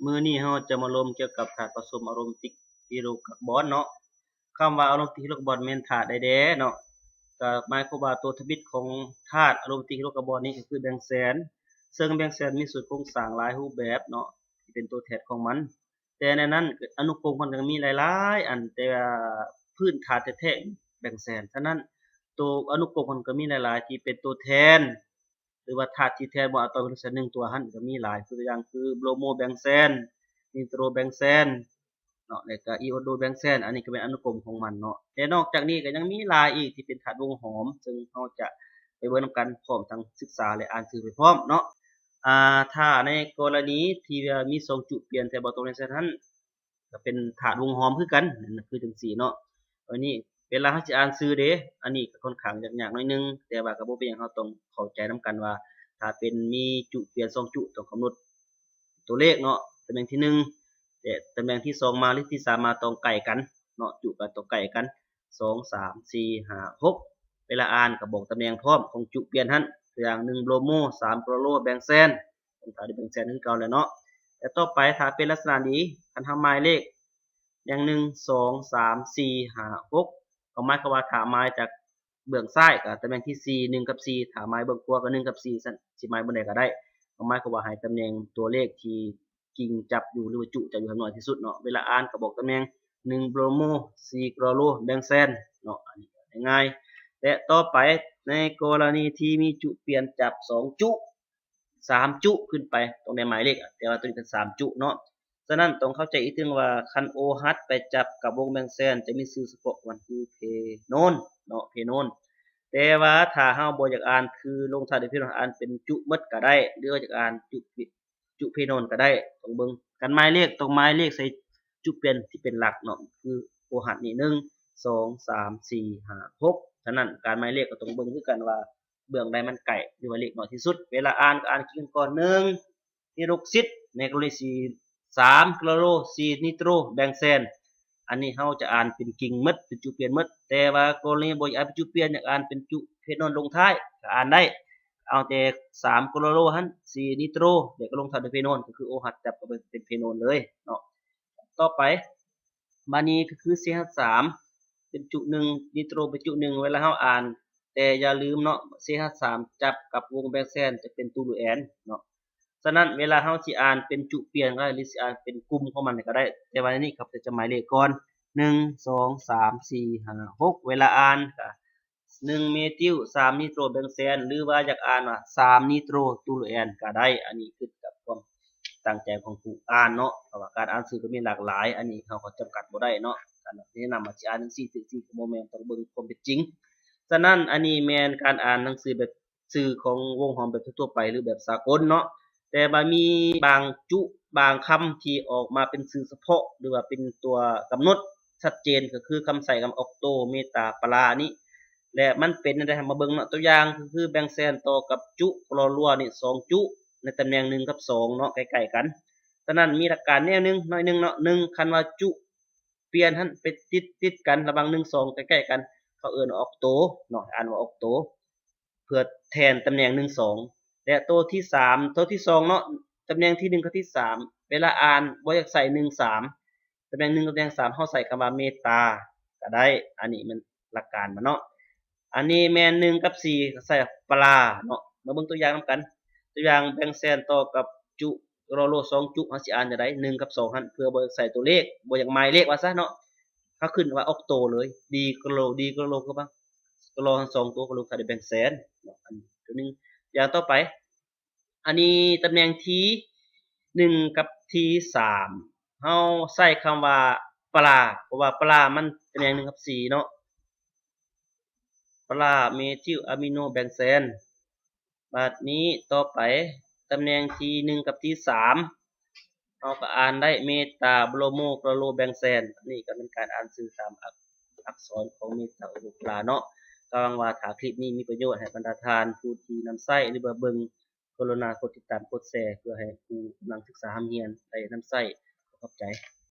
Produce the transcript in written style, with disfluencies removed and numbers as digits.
มื้อนี้เราจะมาลมเกี่ยวกับธาตุผสมอะโรมาติกฮิโดรคาร์บอนเนาะคำว่าอะโรมาติกฮิโดรคาร์บอนแม่นธาตุใดแด้เนาะก็หมายความว่าตัวทบิดของธาตุอะโรมาติกฮิโดรคาร์บอนนี้ก็คือแบงแสนซึ่งแบงแสนมีส่วนโครงสร้างหลายรูปแบบเนาะที่เป็นตัวแทนของมันแต่ในนั้นอนุกรมมันก็มีหลายๆอันแต่พื้นฐานแท้ๆแบงแสนฉะนั้นตัวอนุกรมมันก็มีหลายๆที่เป็นตัวแทนหรือว่าธาตุที่แทนบ่อะตอมเป็น1ตัวหั้นก็มีหลายตัวอย่างคือบรโมแบงแซนนิโตรแบงแซนเนาะแล้วก็อิโอโดแบงแซนอันนี้ก็เป็นอนุกรมของมันเนาะแต่นอกจากนี้ก็ยังมีหลายอีกที่เป็นธาตุวงหอมซึ่งเราจะไปเบิ่งนํกันพร้อมทั้งศึกษาและอ่านชื่อไปพร้อมเนาะถ้าในกรณีที่มี2จุดเปลี่ยนแต่บ่ตรงในเส้นนั้นก็เป็นธาตุวงหอมคือกันนั่นคือจังซี่เนาะอันนี้เวลาเราสิอ่านชื่อเด้อันนี้ก็ค่อนข้างยากๆหน่อยนึงแต่ว่าก็บ่เป็นหยังเราต้องเข้าใจนํกันว่าถ้าเป็นมีจุเปลี่ยน2จุต้องกำหนดตัวเลขเนาะตำแหน่งที่1แต่ตำแหน่งที่2มาหรือที่3มาต้องใกล้กันเนาะจุก็ต้องใกล้กัน2 3 4 5 6เวลาอ่านก็บอกตำแหน่งพร้อมของจุเปลี่ยนหั่นตัวอย่าง1โบรโม3โคลอโรแบงแซนถ้าได้แบงแซนคือเก่าแล้วเนาะแต่ต่อไปถ้าเป็นลักษณะนี้คันทำหมายเลขอย่าง1 2 3 4 5 6ก็หมายความว่าถ้าหมายจากเบื้องซ้ายก็ตำแหน่งที่4 1กับ4ถ้าหมายเบื้องขวาก็1กับ4ซั่นสิหมายบ่ได้ก็ได้หมายความว่าให้ตำแหน่งตัวเลขที่กิ่งจับอยู่หรือว่าจุจับอยู่ให้น้อยที่สุดเนาะเวลาอ่านก็บอกตำแหน่ง1โบรโม4โคลอโรแบงแซนเนาะอันนี้ก็ง่ายๆและต่อไปในกรณีที่มีจุเปลี่ยนจาก2จุ3จุขึ้นไปตรงในหมายเลขแต่ว่าตัวนี้เป็น3จุเนาะฉะนั้นต้องเข้าใจอีกถึงว่าคัน OH ไปจับกับวงแบงแซนจะมีชื่อเฉพาะมันคือเพโนนเนาะเพโนนแต่ว่าถ้าเฮาบ่อยากอ่านคือลงท้ายด้วยเพโนนอ่านเป็นจุหมดก็ได้หรือว่าอยากอ่านจุเพโนนก็ได้ต้องเบิ่งกันหมายเลขตรงหมายเลขใส่จุเปลี่ยนที่เป็นหลักเนาะคือ OH นี่1 2 3 4 5 6ฉะนั้นการหมายเลขก็ต้องเบิ่งคือกันว่าเบื้องใดมันใกล้หรือว่าเลขน้อยที่สุดเวลาอ่านก็อ่านกิ่งก่อน1ฮิโดรอกซิดในกรณีที่3โคลอโร4นิโตรแบงแซนอันนี้เราจะอ่านเป็นกิ่งหมดเป็นจุเปลี่ยนหมดแต่ว่ากรณีบ่อยากอ่านเป็นจุเปลี่ยนอยากอ่านเป็นจุเพโนนลงท้ายก็อ่านได้เอาแต่3โคลอโรหั่น4นิโตรเดี๋ยวก็ลงท้ายด้วยเพโนนก็คือ OH จับก็เป็นเพโนนเลยเนาะต่อไปมานี้ก็คือ CH3 เป็นจุ1นิโตรเป็นจุ1เวลาเราอ่านแต่อย่าลืมเนาะ CH3 จับกับวงแบงแซนจะเป็นตัวลูแอนเนาะฉะนั้นเวลาเราสิอ่านเป็นจุเปลี่ยนก็ได้หรือสิอ่านเป็นกลุ่มของมันก็ได้แต่ว่าในนี้ครับจะหมายเลขก่อน1 2 3 4 5 6เวลาอ่านก็1เมทิล3นิโตรแบงแซนหรือว่าอยากอ่านว่า3นิโตรตูลูแอนก็ได้อันนี้ขึ้นกับความตั้งใจของผู้อ่านเนาะเพราะว่าการอ่านสื่อก็มีหลากหลายอันนี้เขาก็จำกัดบ่ได้เนาะการแนะนำว่าสิอ่านจังซี่จังซี่ก็บ่แม่นต้องเบิ่งความเป็นจริงฉะนั้นอันนี้แม่นการอ่านหนังสือแบบสื่อของวงหอมแบบทั่วๆไปหรือแบบสากลเนาะแต่ว่ามีบางจุบางคำที่ออกมาเป็นชื่อเฉพาะหรือว่าเป็นตัวกำหนดชัดเจนก็คือคำใส่คำออกโตเมตาปรานี้และมันเป็นจั่งใดให้มาเบิ่งเนาะตัวอย่างก็คือแบงแซนต่อกับจุรอรัวนี่2จุในตำแหน่ง1กับ2เนาะใกล้ๆกันฉะนั้นมีหลักการแนวนึงน้อยนึงเนาะ1คันว่าจุเปลี่ยนหั่นไปติดๆกันระหว่าง1 2ใกล้ๆกันเขาเอิ้นว่าออกโตเนาะอ่านว่าออกโตเพื่อแทนตำแหน่ง1 2และตัวที่3ตัวที่2เนาะตำแหน่งที่1กับที่3เวลาอ่านบ่อยากใส่1 3ตำแหน่ง1กับตำแหน่ง3เฮาใส่คำว่าเมตาก็ได้อันนี้มันหลักการมันเนาะอันนี้แม่น1กับ4ก็ใส่ปลาเนาะมาเบิ่งตัวอย่างนำกันตัวอย่างแบงแซนต่อกับจุรอโล2จุเฮาสิอ่านจั่งใด1กับ2หั่นเพื่อบ่ใส่ตัวเลขบ่อยากหมายเลขว่าซะเนาะเขาขึ้นว่าออกโตเลยดีกโลคือว่าตัวรอทั้ง2ตัวก็ลงท้ายด้วยแบงแซนเนาะอันตัวนึงอย่างต่อไปอันนี้ตำแหน่งที่1กับที่3เฮาใช้คำว่าปลาเพราะว่าปลามันตำแหน่ง1กับ4เนาะปลาเมทิลอะมิโนแบงแซนบัดนี้ต่อไปตำแหน่งที่1กับที่3เฮาก็อ่านได้เมตาโบรโมโคลอโรแบงแซนนี่ก็เป็นการอ่านสื่อตามอักษรของเมตาโอโรปลาเนาะก็หวังว่าถ้าคลิปนี้มีประโยชน์ให้บรรดาท่านผู้ที่นำใช้หรือว่าเบิ่งกรุณากดติดตามกดแชร์เพื่อให้ผู้กำลังศึกษาหำเรียนได้นำใช้ขอบใจ